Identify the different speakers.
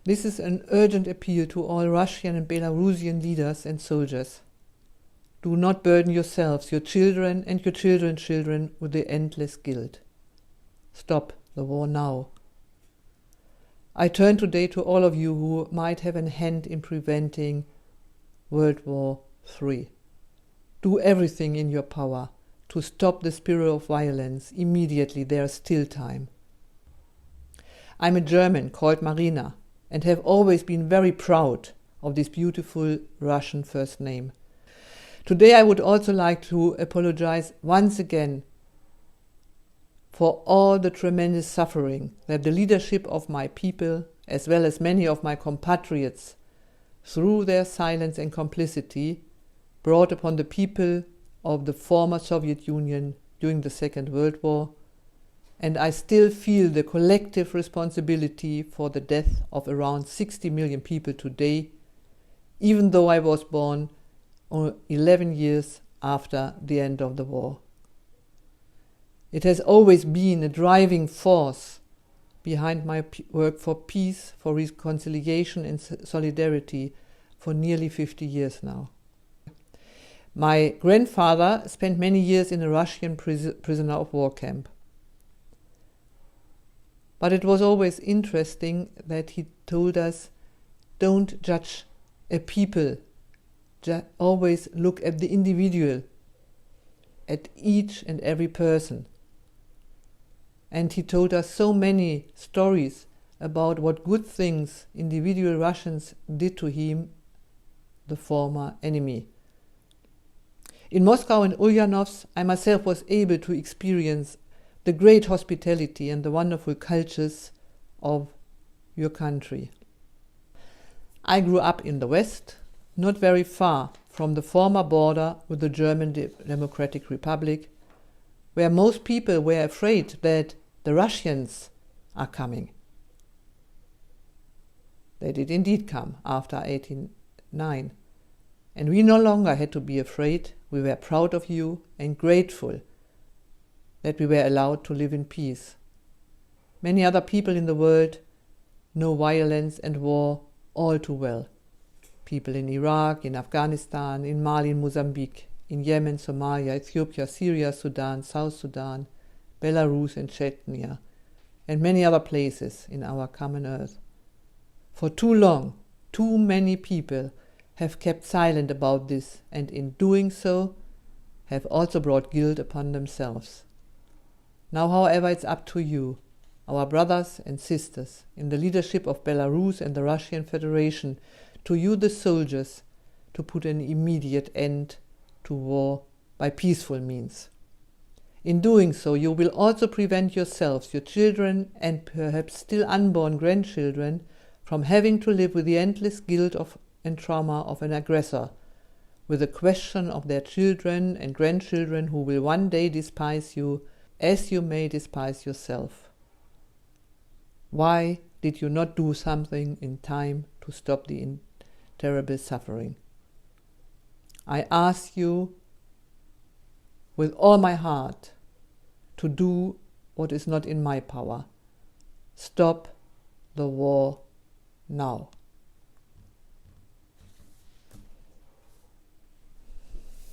Speaker 1: This is an urgent appeal to all Russian and Belarusian leaders and soldiers. Do not burden yourselves, your children and your children's children with the endless guilt. Stop the war now. I turn today to all of you who might have a hand in preventing World War III. Do everything in your power to stop the spiral of violence immediately. There is still time. I'm a German called Marina and have always been very proud of this beautiful Russian first name. Today I would also like to apologize once again for all the tremendous suffering that the leadership of my people, as well as many of my compatriots, through their silence and complicity, brought upon the people of the former Soviet Union during the Second World War, and I still feel the collective responsibility for the death of around 60 million people today, even though I was born 11 years after the end of the war. It has always been a driving force behind my work for peace, for reconciliation and solidarity for nearly 50 years now. My grandfather spent many years in a Russian prisoner of war camp. But it was always interesting that he told us, don't judge a people, always look at the individual, at each and every person. And he told us so many stories about what good things individual Russians did to him, the former enemy. In Moscow and Ulyanovsk, I myself was able to experience the great hospitality and the wonderful cultures of your country. I grew up in the West, not very far from the former border with the German Democratic Republic, where most people were afraid that the Russians are coming. They did indeed come after 1889. And we no longer had to be afraid. We were proud of you and grateful that we were allowed to live in peace. Many other people in the world know violence and war all too well. People in Iraq, in Afghanistan, in Mali, in Mozambique, in Yemen, Somalia, Ethiopia, Syria, Sudan, South Sudan, Belarus and Chechnya, and many other places in our common earth. For too long, too many people have kept silent about this, and in doing so have also brought guilt upon themselves. Now, however, it's up to you, our brothers and sisters, in the leadership of Belarus and the Russian Federation, to you the soldiers, to put an immediate end to war by peaceful means. In doing so, you will also prevent yourselves, your children, and perhaps still unborn grandchildren from having to live with the endless guilt and trauma of an aggressor, with the question of their children and grandchildren who will one day despise you as you may despise yourself. Why did you not do something in time to stop the terrible suffering? I ask you with all my heart to do what is not in my power. Stop the war now.